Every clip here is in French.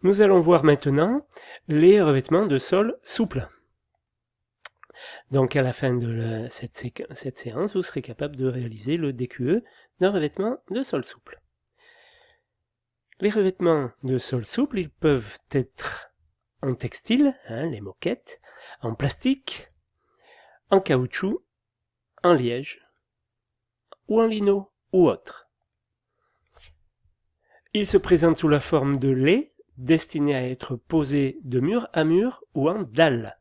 Nous allons voir maintenant les revêtements de sol souples. Donc à la fin de cette séance, vous serez capable de réaliser le DQE d'un revêtement de sol souple. Les revêtements de sol souple, ils peuvent être en textile, les moquettes, en plastique, en caoutchouc, en liège, ou en lino, ou autre. Ils se présentent sous la forme de lais, destinés à être posés de mur à mur ou en dalle.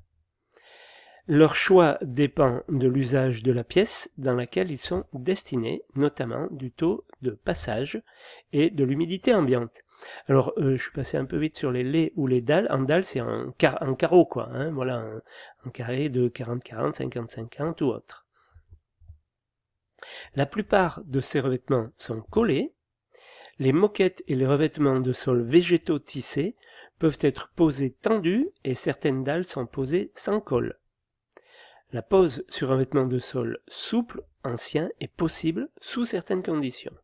Leur choix dépend de l'usage de la pièce dans laquelle ils sont destinés, notamment du taux de passage et de l'humidité ambiante. Alors, je suis passé un peu vite sur les lais ou les dalles. En dalle, c'est un carreau, quoi. Voilà, un carré de 40-40, 50-50 ou autre. La plupart de ces revêtements sont collés. Les moquettes et les revêtements de sol végétaux tissés peuvent être posés tendus et certaines dalles sont posées sans colle. La pose sur un vêtement de sol souple, ancien, est possible sous certaines conditions.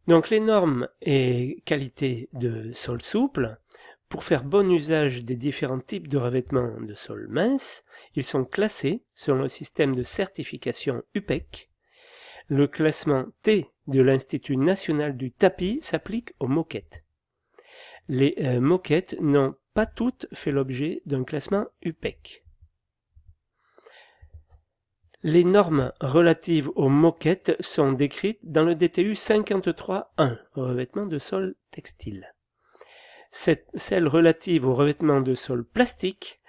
Donc les normes et qualités de sol souple, pour faire bon usage des différents types de revêtements de sol mince, ils sont classés selon le système de certification UPEC. Le classement T de l'Institut national du tapis s'applique aux moquettes. Les moquettes n'ont pas toutes fait l'objet d'un classement UPEC. Les normes relatives aux moquettes sont décrites dans le DTU 53.1, revêtement de sol textile. Celles relatives aux revêtements de sol plastique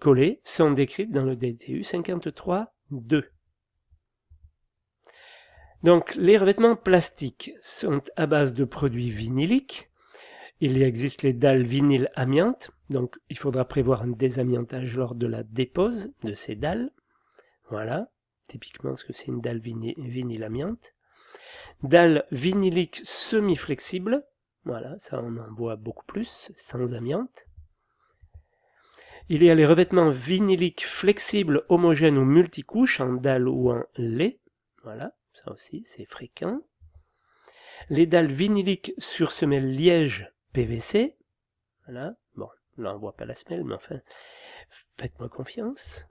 collés sont décrites dans le DTU 53.2. Donc, les revêtements plastiques sont à base de produits vinyliques. Il existe les dalles vinyle amiante, donc il faudra prévoir un désamiantage lors de la dépose de ces dalles. Voilà, typiquement ce que c'est une dalle vinyle amiante. Dalle vinylique semi-flexible, voilà, ça on en voit beaucoup plus, sans amiante. Il y a les revêtements vinyliques flexibles, homogènes ou multicouches en dalle ou en lait, voilà, ça aussi c'est fréquent. Les dalles vinyliques sur semelle liège PVC, voilà, bon, là on voit pas la semelle, mais enfin, faites-moi confiance.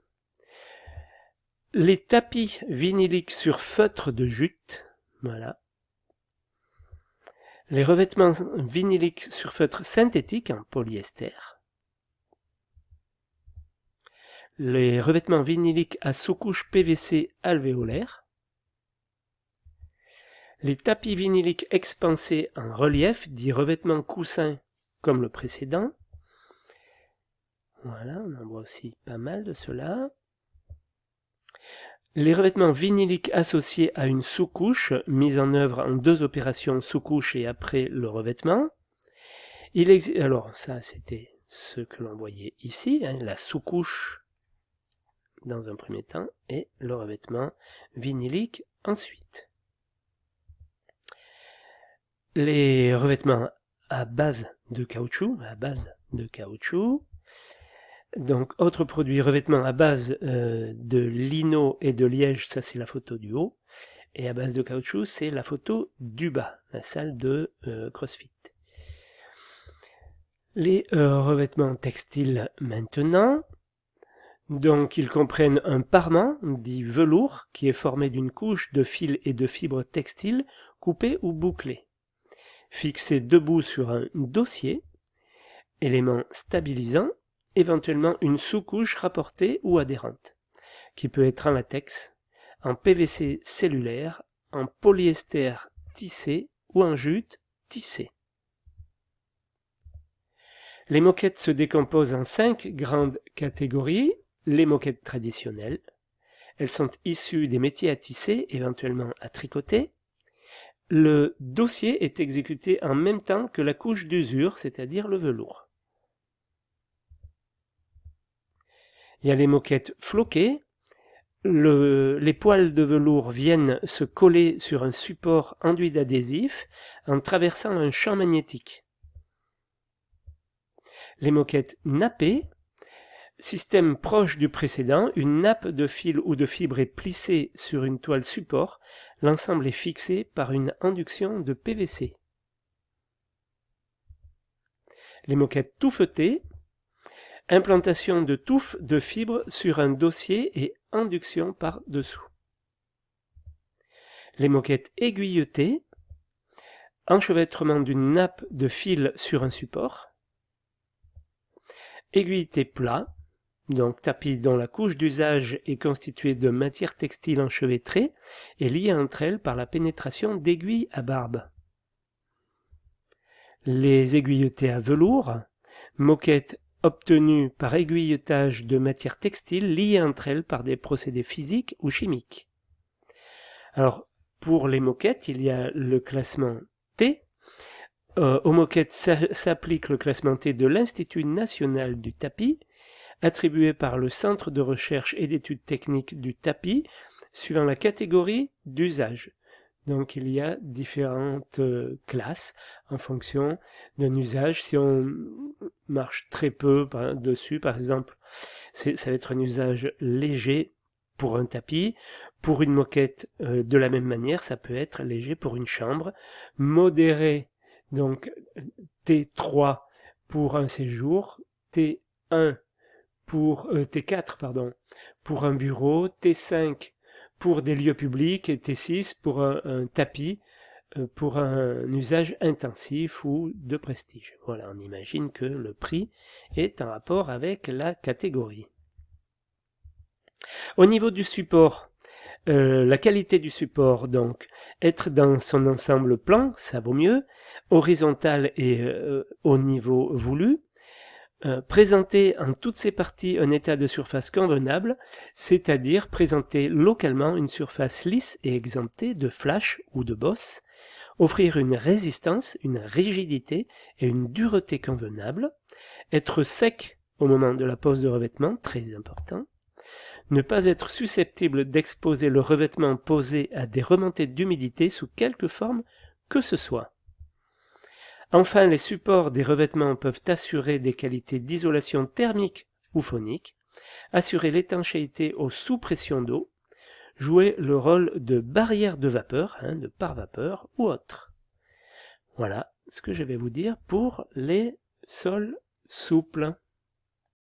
Les tapis vinyliques sur feutre de jute, voilà. Les revêtements vinyliques sur feutre synthétique en polyester. Les revêtements vinyliques à sous-couche PVC alvéolaire. Les tapis vinyliques expansés en relief, dits revêtements coussins comme le précédent. Voilà, on en voit aussi pas mal de ceux-là. Les revêtements vinyliques associés à une sous-couche, mise en œuvre en 2 opérations sous-couche et après le revêtement. Alors ça c'était ce que l'on voyait ici, la sous-couche dans un premier temps et le revêtement vinylique ensuite. Les revêtements à base de caoutchouc, donc autre produit, revêtement à base de lino et de liège, ça c'est la photo du haut, et à base de caoutchouc c'est la photo du bas, la salle de CrossFit. Les revêtements textiles maintenant, donc ils comprennent un parement, dit velours, qui est formé d'une couche de fils et de fibres textiles coupées ou bouclées, fixé debout sur un dossier, élément stabilisant, éventuellement une sous-couche rapportée ou adhérente, qui peut être en latex, en PVC cellulaire, en polyester tissé ou en jute tissée. Les moquettes se décomposent en 5 grandes catégories. Les moquettes traditionnelles. Elles sont issues des métiers à tisser, éventuellement à tricoter. Le dossier est exécuté en même temps que la couche d'usure, c'est-à-dire le velours. Il y a les moquettes floquées. Les poils de velours viennent se coller sur un support enduit d'adhésif en traversant un champ magnétique. Les moquettes nappées, système proche du précédent, une nappe de fil ou de fibre est plissée sur une toile support, l'ensemble est fixé par une induction de PVC. Les moquettes touffetées, implantation de touffes de fibres sur un dossier et induction par-dessous. Les moquettes aiguilletées, enchevêtrement d'une nappe de fil sur un support. Aiguilleté plat, donc tapis dont la couche d'usage est constituée de matière textile enchevêtrée et liée entre elles par la pénétration d'aiguilles à barbe. Les aiguilletés à velours, moquettes obtenues par aiguilletage de matière textile liées entre elles par des procédés physiques ou chimiques. Alors, pour les moquettes, il y a le classement T. Aux moquettes s'applique le classement T de l'Institut national du tapis, attribué par le Centre de recherche et d'études techniques du tapis, suivant la catégorie d'usage. Donc il y a différentes classes en fonction d'un usage. Si on marche très peu dessus, par exemple, ça va être un usage léger pour un tapis. Pour une moquette, de la même manière, ça peut être léger pour une chambre, modéré, donc T3 pour un séjour, T1 pour T4 pour un bureau, T5 pour des lieux publics et T6 pour un tapis pour un usage intensif ou de prestige. Voilà, on imagine que le prix est en rapport avec la catégorie. Au niveau du support, la qualité du support, donc, être dans son ensemble plan, ça vaut mieux, horizontal et au niveau voulu, présenter en toutes ses parties un état de surface convenable, c'est-à-dire présenter localement une surface lisse et exemptée de flash ou de bosses, offrir une résistance, une rigidité et une dureté convenable, être sec au moment de la pose de revêtement, très important, ne pas être susceptible d'exposer le revêtement posé à des remontées d'humidité sous quelque forme que ce soit. Enfin, les supports des revêtements peuvent assurer des qualités d'isolation thermique ou phonique, assurer l'étanchéité aux sous-pressions d'eau, jouer le rôle de barrière de vapeur, de pare-vapeur ou autre. Voilà ce que je vais vous dire pour les sols souples.